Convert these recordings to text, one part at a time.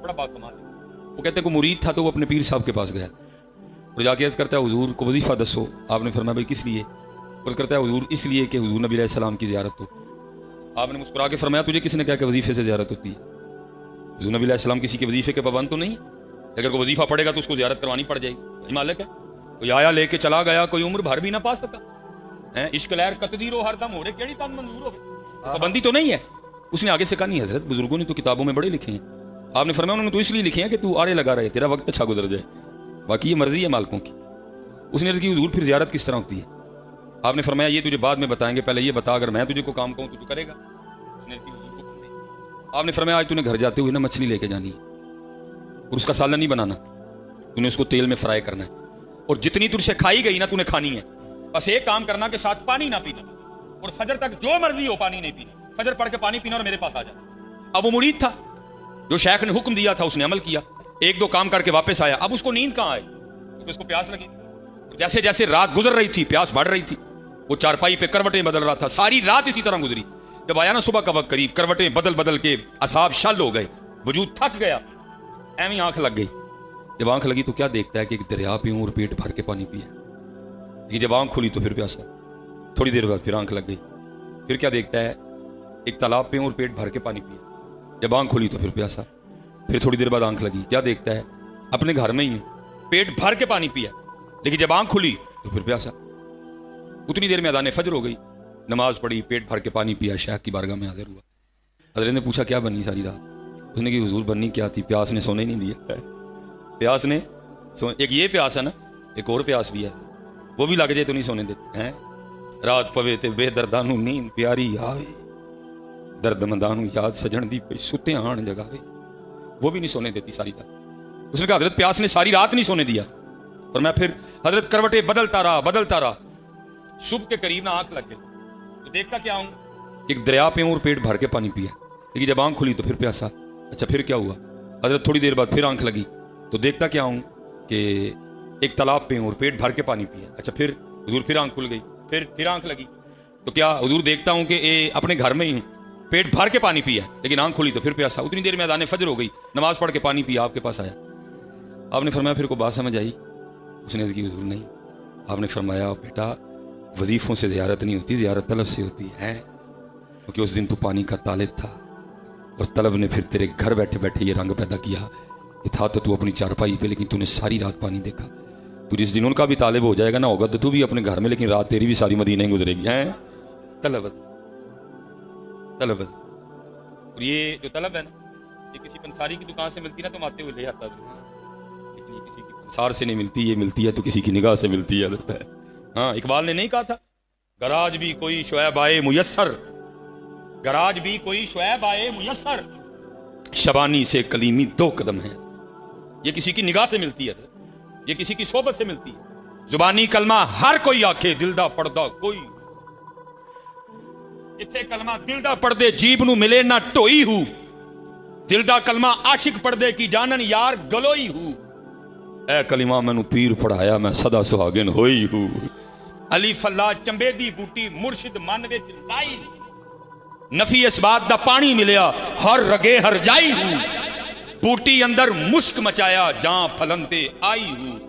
بڑا باکمال ہے. وہ کہتے ہیں کوئی مرید تھا تو وہ اپنے پیر صاحب کے پاس گیا اور جا کے عرض کرتا ہے حضور کو وظیفہ دسو. آپ نے فرمایا بھائی کس لیے؟ عرض کرتا ہے حضور اس لیے کہ حضور نبی علیہ السلام کی زیارت ہو. آپ نے مسکرا کے فرمایا تجھے کس نے کہا کہ وظیفے سے زیارت ہوتی ہے؟ حضور نبی علیہ السلام کسی کے وظیفے کے پابند تو نہیں. اگر کوئی وظیفہ پڑے گا تو اس کو زیارت کروانی پڑ جائے گی. مالک ہے کوئی آیا لے کے چلا گیا, کوئی عمر بھر بھی نہ پا سکا. عشق لہر قطدیر ہو ہر دم ہو رہے کیڑی تن منظور ہو پابندی تو نہیں ہے. اس نے آگے سے کہا نہیں حضرت بزرگوں نے تو کتابوں میں بڑے لکھے ہیں. آپ نے فرمایا انہوں نے تو اس لیے لکھے ہیں کہ تو آرے لگا رہے تیرا وقت اچھا گزر جائے, باقی یہ مرضی ہے مالکوں کی. اس نے عرض کی حضور پھر زیارت کس طرح ہوتی ہے؟ آپ نے فرمایا یہ تجھے بعد میں بتائیں گے, پہلے یہ بتا اگر میں تجھے کو کام کہوں تو کرے گا؟ آپ نے فرمایا آج تو نے گھر جاتے ہوئے نا مچھلی لے کے جانی ہے اور اس کا سالن نہیں بنانا, تو نے اس کو تیل میں فرائی کرنا ہے اور جتنی تجھ سے کھائی گئی نا تو نے کھانی ہے. بس ایک کام کرنا کہ ساتھ پانی نہ پینا اور فجر تک جو مرضی ہو پانی نہیں پینا, فجر پڑھ کے پانی پینا اور میرے پاس آ جانا. اب وہ مرید تھا جو شیخ نے حکم دیا تھا, اس نے عمل کیا, ایک دو کام کر کے واپس آیا. اب اس کو نیند کہاں آئی کیونکہ اس کو پیاس لگی تھی. جیسے جیسے رات گزر رہی تھی پیاس بڑھ رہی تھی, وہ چارپائی پہ کروٹیں بدل رہا تھا. ساری رات اسی طرح گزری. جب آیا نا صبح کا وقت قریب, کروٹیں بدل بدل کے اعصاب شل ہو گئے, وجود تھک گیا, ایویں آنکھ لگ گئی. جب آنکھ لگی تو کیا دیکھتا ہے کہ ایک دریا پیوں اور پیٹ بھر کے پانی پیا. لیکن جب آنکھ کھلی تو پھر پیاسا. تھوڑی دیر بعد پھر آنکھ لگ گئی, پھر کیا دیکھتا ہے ایک تالاب پیوں اور پیٹ بھر کے پانی پیا. جب آنکھ کھلی تو پھر پیاسا. پھر تھوڑی دیر بعد آنکھ لگی, کیا دیکھتا ہے اپنے گھر میں ہی پیٹ بھر کے پانی پیا, لیکن جب آنکھ کھلی تو پھر پیاسا. اتنی دیر میں اذان فجر ہو گئی, نماز پڑھی, پیٹ بھر کے پانی پیا, شیخ کی بارگاہ میں حاضر ہوا. حضرت نے پوچھا کیا بنی ساری رات؟ اس نے کہ حضور بننی کیا تھی, پیاس نے سونے نہیں دیا. پیاس نے ایک یہ پیاس ہے نا, ایک اور پیاس بھی ہے, وہ بھی لگ جائے تو نہیں سونے دیتے ہیں. رات پوے تے بے دردانو نیند پیاری آوے, درد مندانو یاد سجن دی پہ ستے آن جگاوے, وہ بھی نہیں سونے دیتی ساری رات. اس نے کہا حضرت پیاس نے ساری رات نہیں سونے دیا. اور میں پھر حضرت کروٹیں بدلتا رہا. صبح کے قریب نہ آنکھ لگ گئی تو دیکھتا کیا ہوں, ایک دریا پہ اور پیٹ بھر کے پانی پیا, لیکن جب آنکھ کھلی تو پھر پیاسا. اچھا پھر کیا ہوا؟ حضرت تھوڑی دیر بعد پھر آنکھ لگی تو دیکھتا کیا ہوں کہ ایک تالاب پہ اور پیٹ بھر کے پانی پیا. اچھا پھر حضور پھر آنکھ کھل گئی, پھر آنکھ لگی تو کیا حضور دیکھتا ہوں کہ اپنے گھر میں ہی ہوں, پیٹ بھر کے پانی پیا, لیکن آنکھ کھلی تو پھر پیاسا. اتنی دیر میں اذان فجر ہو گئی, نماز پڑھ کے پانی پیا, آپ کے پاس آیا. آپ نے فرمایا پھر کو بات سمجھ آئی؟ اس نے کی حضور نہیں. آپ نے فرمایا بیٹا وظیفوں سے زیارت نہیں ہوتی, زیارت طلب سے ہوتی ہے, کیونکہ اس دن تو پانی کا طالب تھا اور طلب نے پھر تیرے گھر بیٹھے بیٹھے یہ رنگ پیدا کیا کہ تھا تو اپنی چارپائی پہ, لیکن تو نے ساری رات پانی دیکھا. تو جس دن ان کا بھی طالب ہو جائے گا نا ہوگا تو بھی اپنے گھر میں, لیکن رات تیری بھی ساری مدینہ ہی گزرے گی. ہیں طلب. اور یہ جو طلب ہے نا, یہ کسی پنساری کی دکان سے ملتی نا تو آتے ہوئے لے آتا, لیکن یہ کسی کی پنسار سے نہیں ملتی, یہ ملتی ہے تو کسی کی نگاہ سے ملتی ہے. ہاں اقبال نے نہیں کہا تھا گراج بھی کوئی شعیب آئے میسر, گراج بھی کوئی شعیب آئے میسر, شبانی سے کلیمی 2 قدم ہے. یہ کسی کی نگاہ سے ملتی ہے, یہ کسی کی صحبت سے ملتی ہے. زبانی کلمہ ہر کوئی آکھے, دل دا پڑدا کوئی, جتھے کلمہ دل دا پڑدے جیب نو ملے نہ ٹوئی ہو, دل دا کلمہ عاشق پڑدے کی جانن یار گلوئی ہو. اے کلمہ میں نو پیر پڑھایا میں صدا سہاگن ہوئی ہوں. علی فلا چمبے دی بوٹی مرشد من وچ لائی, نفی اس بات دا پانی ملیا ہر رگے ہر جائی ہوں. بوٹی اندر مشک مچایا جاں پھلن تے آئی ہوں,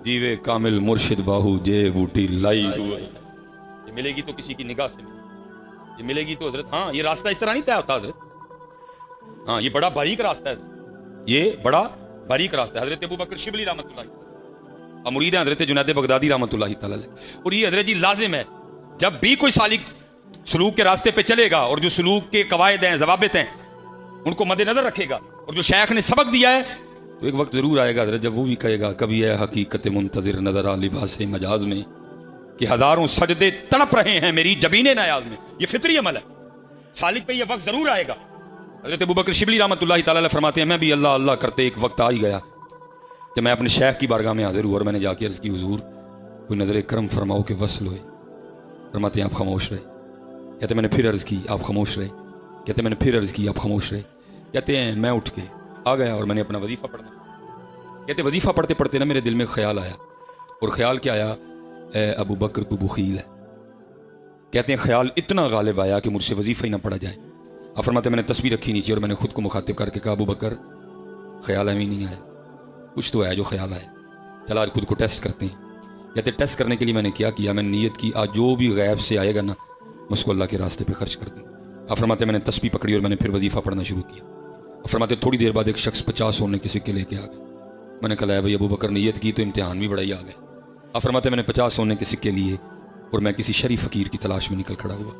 جیوے کامل مرشد باہو جے بوٹی لائی ہوں. یہ ملے گی تو کسی کی نگاہ سے یہ ملے گی تو حضرت. ہاں یہ راستہ اس طرح نہیں طے ہوتا حضرت, ہاں یہ بڑا باریک راستہ ہے, یہ بڑا باریک راستہ ہے. حضرت ابوبکر شبلی رحمۃ اللہ اور مرید ہیں حضرت جنید بغدادی رحمۃ اللہ تعالی علیہ. اور یہ حضرت جی لازم ہے جب بھی کوئی سالک سلوک کے راستے پہ چلے گا اور جو سلوک کے قواعد ہیں ضوابط ہیں ان کو مد نظر رکھے گا, اور جو شیخ نے سبق دیا ہے تو ایک وقت ضرور آئے گا حضرت جب وہ بھی کہے گا کبھی ہے حقیقت منتظر نظر آ لباس مجاز میں کہ ہزاروں سجدے تڑپ رہے ہیں میری جبین نیاز میں. یہ فطری عمل ہے, سالک پہ یہ وقت ضرور آئے گا. حضرت ابوبکر شبلی رحمۃ اللہ تعالی علیہ فرماتے ہیں میں بھی اللہ اللہ کرتے ایک وقت آ ہی گیا کہ میں اپنے شیخ کی بارگاہ میں حاضر ہوا, اور میں نے جا کے عرض کی حضور کوئی نظر کرم فرماؤ کہ وصل ہوئے. فرماتے ہیں آپ خاموش رہے. کہتے میں نے پھر عرض کی, آپ خاموش رہے. کہتے میں نے پھر عرض کی, آپ خاموش رہے. کہتے ہیں میں اٹھ کے آ گیا اور میں نے اپنا وظیفہ پڑھنا. کہتے وظیفہ پڑھتے پڑھتے نا میرے دل میں خیال آیا, اور خیال کیا آیا, اے ابو بکر تو بخیل ہے. کہتے ہیں خیال اتنا غالب آیا کہ مجھ سے وظیفہ ہی نہ پڑھا جائے. اب فرماتے ہیں میں نے تسبیح رکھی نیچے اور میں نے خود کو مخاطب کر کے کہا ابو بکر خیال ہمیں نہیں آیا, کچھ تو ہے جو خیال آیا. چلا خود کو ٹیسٹ کرتے ہیں. کہتے ٹیسٹ کرنے کے لیے میں نے کیا میں نے نیت کی آج جو بھی غیب سے آئے گا نا میں اس کو اللہ کے راستے پہ خرچ کر دوں. آپ فرماتے میں نے تسبیح پکڑی اور میں نے پھر وظیفہ پڑھنا شروع کیا. آپ فرماتے تھوڑی دیر بعد ایک شخص 50 سونے کے سکے لے کے آ گئے. میں نے کہا بھائی ابو بکر نیت کی تو امتحان بھی بڑا ہی آ گئے. آپ فرماتے میں نے 50 سونے کے سکے لیے اور میں کسی شریف فقیر کی تلاش میں نکل کھڑا ہوا.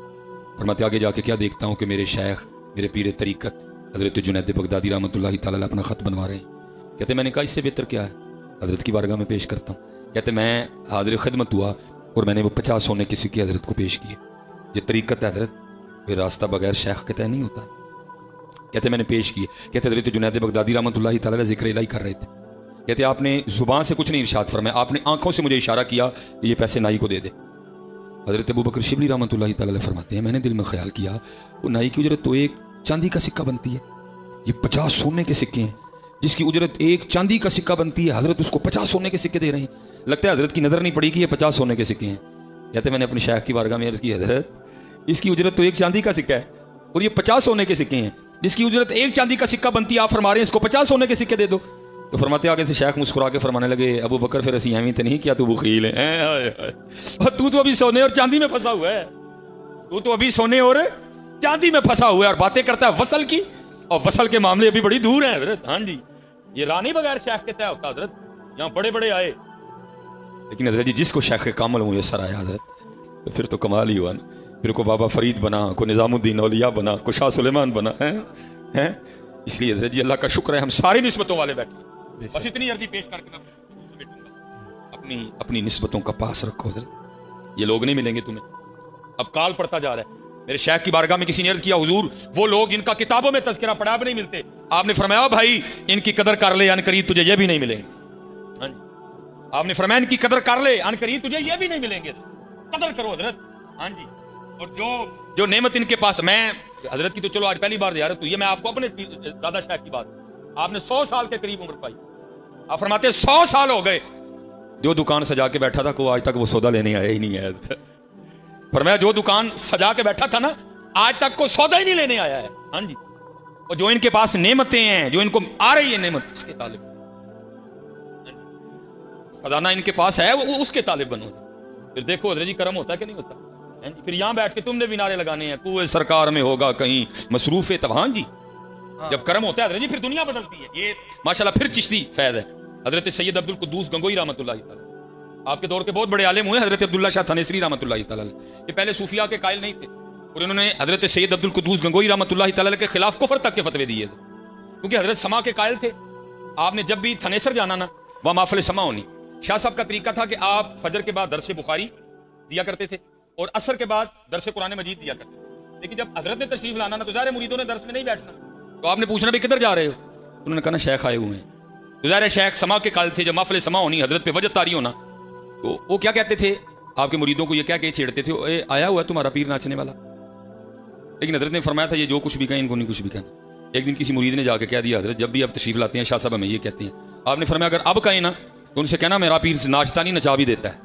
فرماتے آگے جا کے کیا دیکھتا ہوں کہ میرے شیخ میرے پیر طریقت حضرت جنید بغدادی رحمۃ اللہ تعالی علیہ اپنا خط بنوا رہے ہیں. کہتے میں نے کہا اس سے بہتر کیا ہے, حضرت کی بارگاہ میں پیش کرتا ہوں. کہتے میں حاضر خدمت ہوا اور میں نے وہ 50 سونے کے سکے حضرت کو پیش کیے. یہ طریقت ہے حضرت, یہ راستہ بغیر شیخ کے طے نہیں ہوتا. کہتے میں نے پیش کیے. کہتے حضرت جنید بغدادی رحمۃ اللہ تعالی علیہ ذکر الہی کر رہے تھے. کہتے آپ نے زبان سے کچھ نہیں ارشاد فرمایا, آپ نے آنکھوں سے مجھے اشارہ کیا کہ یہ پیسے نائی کو دے دے. حضرت ابو بکر شبلی رحمۃ اللہ تعالی علیہ فرماتے ہیں میں نے دل میں خیال کیا وہ نائی کی اجرت تو ایک چاندی کا سکہ بنتی ہے, یہ 50 سونے کے سکے ہیں جس کی اجرت ایک چاندی کا سکہ بنتی ہے, حضرت اس کو 50 سونے کے سکے دے رہے ہیں. لگتا ہے حضرت کی نظر نہیں پڑی کہ یہ 50 سونے کے سکے ہیں. کہتے میں نے اپنے شیخ کی بارگاہ میں عرض کی حضرت اس کی اجرت تو ایک چاندی کا سکہ ہے اور یہ 50 سونے کے سکے ہیں جس کی اجرت ایک چاندی کا سکہ بنتی ہے, آپ فرما رہے ہیں اس کو 50 سونے کے سکے دے دو. تو فرماتے آگے سے شیخ مسکرا کے فرمانے لگے ابو بکر پھر اسی اہمیت نہیں کیا تو بخیل ہے, اور تو ابھی سونے اور چاندی میں پھنسا ہوا ہے, تو ابھی سونے اور چاندی میں پھنسا ہوا ہے اور باتیں کرتا ہے وصل کی, اور وصل کے معاملے ابھی بڑی دور ہیں حضرت. ہاں جی یہ رانی بغیر شیخ کے طے ہوتا حضرت, یہاں بڑے بڑے آئے لیکن حضرت جی جس کو شیخ کامل میسر آیا حضرت تو پھر تو کمال ہی ہوا نا. پھر کو بابا فرید بنا, کو نظام الدین اولیاء بنا, کو شاہ سلیمان بنا ہے. اس لیے حضرت جی اللہ کا شکر ہے ہم ساری نسبتوں والے بیٹھے. بس اتنی عرضی پیش کر کے میں اپنی نسبتوں کا پاس رکھو حضرت, یہ لوگ نہیں ملیں گے تمہیں. اب کال پڑتا جا رہا ہے. میرے شیخ کی بارگاہ میں کسی نے عرض کیا حضور وہ لوگ ان کا کتابوں میں تذکرہ پڑھا بھی نہیں ملتے. آپ نے فرمایا بھائی ان کی قدر کر لے ان قریب تجھے یہ بھی نہیں ملیں گے. آپ نے فرمایا ان کی قدر کر لے ان قریب تجھے یہ بھی نہیں ملیں گے, قدر کرو حضرت. ہاں جی اور جو نعمت ان کے پاس, میں حضرت کی تو چلو آج پہلی بار زیارت ہوئی ہے, میں آپ کو اپنے دادا شیخ کی بات, آپ نے 100 سال کے قریب عمر پائی. آپ فرماتے 100 سال ہو گئے جو دکان سجا کے بیٹھا تھا کو آج تک وہ سودا لینے آیا ہی نہیں ہے. فرمایا جو دکان سجا کے بیٹھا تھا نا آج تک کو سودا ہی نہیں لینے آیا ہے. ہاں جی اور جو ان کے پاس نعمتیں ہیں جو ان کو آ رہی ہے نعمت اس کے طالب, خزانہ ان کے پاس ہے وہ اس کے طالب بنو. پھر دیکھو حضرت جی کرم ہوتا ہے کہ نہیں ہوتا. پھر یہاں بیٹھ کے تم نے بھی نعرے لگانے ہیں کوئے سرکار میں ہوگا کہیں مصروف تبہان جی. جب کرم ہوتا ہے حضرت جی پھر دنیا بدلتی ہے. یہ ماشاءاللہ پھر چشتی فیض ہے. حضرت سید عبد القدوس گنگوئی رحمۃ اللہ تعالی آپ کے دور کے بہت بڑے عالم ہوئے. حضرت عبداللہ شاہ تھانیسری رحمۃ اللہ تعالی یہ پہلے صوفیاء کے قائل نہیں تھے اور انہوں نے حضرت سید عبد القدوس گنگوئی رحمۃ اللہ تعالی کے خلاف کفر تک کے فتوے دیے تھے کیونکہ حضرت سما کے قائل تھے. آپ نے جب بھی تھنیسر جانا نا وہاں محفل سما ہونی. شاہ صاحب کا طریقہ تھا کہ آپ فجر کے بعد درس بخاری دیا کرتے تھے اور عصر کے بعد درس قرآن مجید دیا کرتے تھے. لیکن جب حضرت نے تشریف لانا نا تو ظاہر مریدوں نے درس میں نہیں بیٹھنا, تو آپ نے پوچھنا بھی کدھر جا رہے ہو. انہوں نے کہا نا شیخ آئے ہوئے ہیں. تو ظاہر شیخ سما کے قائل تھے. جب محفل سما ہونی حضرت پہ وجد طاری ہونا تو وہ کیا کہتے تھے آپ کے مریدوں کو, یہ کیا کہ چھیڑتے تھے اے آیا ہوا ہے تمہارا پیر ناچنے والا. لیکن حضرت نے فرمایا تھا یہ جو کچھ بھی کہیں ان کو نہیں کچھ بھی کہنا. ایک دن کسی مرید نے جا کے کہہ دیا حضرت جب بھی آپ تشریف لاتے ہیں شاہ صاحب ہمیں یہ کہتے ہیں. آپ نے فرمایا اگر اب کہیں نا تو ان سے کہنا میرا پیر ناچتا نہیں نچا بھی دیتا ہے.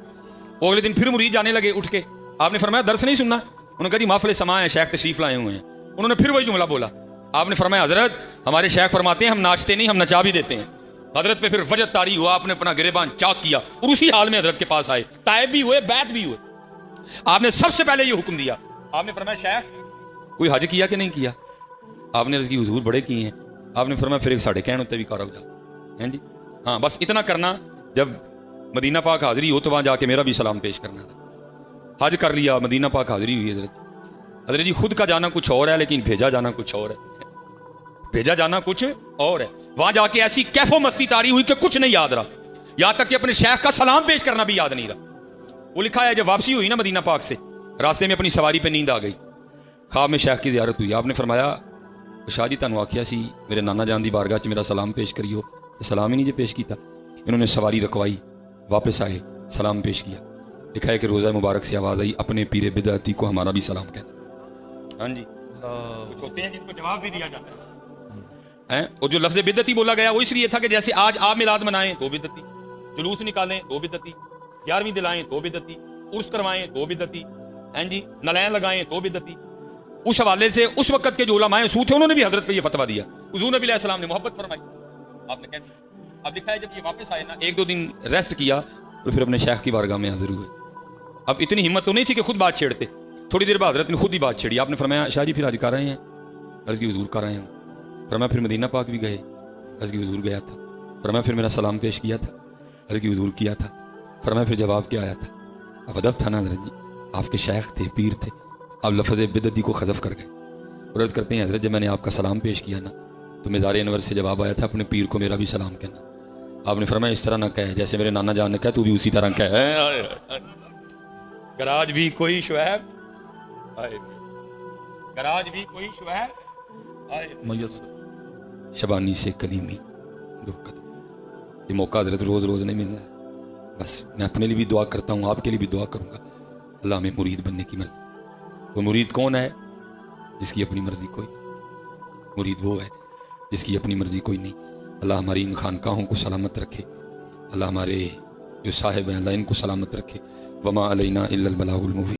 وہ اگلے دن پھر مرید جانے لگے اٹھ کے. آپ نے فرمایا درس نہیں سننا. انہوں نے کہا جی محفل سما ہے شیخ تشریف لائے ہوئے ہیں. انہوں نے پھر وہی جملہ بولا. آپ نے فرمایا حضرت ہمارے شیخ فرماتے ہیں ہم ناچتے نہیں ہم نچا بھی دیتے ہیں. حضرت پہ پھر وجد طاری ہوا. آپ نے اپنا گریبان چاک کیا اور اسی حال میں حضرت کے پاس آئے. تائب بھی ہوئے بیعت بھی ہوئے. آپ نے سب سے پہلے یہ حکم دیا. آپ نے فرمایا شیخ کوئی حج کیا کہ نہیں کیا. آپ نے عرض کی حضور بڑے کیے ہیں. آپ نے فرمایا پھر ایک ساڑھے کہن ہوتے بھی کارا ہو جا جی. ہاں بس اتنا کرنا جب مدینہ پاک حاضری ہو تو وہاں جا کے میرا بھی سلام پیش کرنا. حج کر لیا مدینہ پاک حاضری ہوئی حضرت. حضرت جی خود کا جانا کچھ اور ہے لیکن بھیجا جانا کچھ اور ہے. بھیجا جانا کچھ اور ہے. وہاں جا کے ایسی کیف و مستی طاری ہوئی کہ کچھ نہیں یاد رہا. یہاں تک کہ اپنے شیخ کا سلام پیش کرنا بھی یاد نہیں رہا. وہ لکھا ہے جب واپسی ہوئی نا مدینہ پاک سے راستے میں اپنی سواری پہ نیند آ گئی. خواب میں شیخ کی زیارت ہوئی. آپ نے فرمایا شاہ جی تانوں آکھیا سی میرے نانا جان دی بارگاہ چ میرا سلام پیش کریو. سلام ہی نہیں جی پیش کیتا. انہوں نے سواری رکوائی واپس آئے سلام پیش کیا. لکھا ہے کہ روزہ مبارک سے آواز آئی اپنے پیر بدعتی کو ہمارا بھی سلام کہنا. ہاں جی کچھ ہوتے ہیں جن کو جواب بھی دیا جاتا ہے. اور جو لفظ بدعتی بولا گیا وہ اس لیے تھا کہ جیسے آج آپ میلاد منائیں تو بدعتی, جلوس نکالیں تو بدعتی, 11ویں دلائیں تو بدعتی, عرس کروائیں تو بدعتی, جی نلین لگائیں تو بدعتی. اس حوالے سے اس وقت کے جو علماء سو تھے انہوں نے بھی حضرت پہ یہ فتویٰ دیا. حضور نبی علیہ السلام نے محبت فرمائی. آپ نے کہہ دیا. اب لکھا ہے جب یہ واپس آئے نا 1-2 دن ریسٹ کیا تو پھر اپنے شیخ کی بارگاہ میں حاضر ہوئے. اب اتنی ہمت تو نہیں تھی کہ خود بات چھیڑتے. تھوڑی دیر بعد حضرت نے خود ہی بات چھیڑی. آپ نے فرمایا شاہ جی پھر آج کر رہے ہیں؟ عرض کی حضور کر رہے ہیں. فرمایا پھر مدینہ پاک بھی گئے؟ عرض کی حضور گیا تھا. فرمایا پھر میرا سلام پیش کیا تھا؟ عرض کی حضور کیا تھا. فرمایا پھر جواب کیا آیا تھا؟ اب ادب تھا نا حضرت جی، آپ کے شیخ تھے، پیر تھے، آپ لفظ بدعتی کو حذف کر گئے. اور عرض کرتے ہیں حضرت جب میں نے آپ کا سلام پیش کیا نا تو مزار انور سے جواب آیا تھا اپنے پیر کو میرا بھی سلام کہنا. آپ نے فرمایا اس طرح نہ کہے جیسے میرے نانا جان نے کہا، تو بھی اسی طرح کہے. گراج بھی کوئی شعیب گراج بھی کوئی شعیب میسر شبانی سے کلیمی دو قدم. یہ موقع حضرت روز روز نہیں مل رہا ہے. بس میں اپنے لیے بھی دعا کرتا ہوں، آپ کے لیے بھی دعا کروں گا اللہ ہمیں مرید بننے کی مرضی. وہ مرید کون ہے؟ جس کی اپنی مرضی کوئی نہیں. مرید وہ ہے جس کی اپنی مرضی کوئی نہیں. اللہ ہماری ان خانقاہوں کو سلامت رکھے. اللہ ہمارے جو صاحب ہیں اللہ ان کو سلامت رکھے. وما علینا الا البلاغ المبین.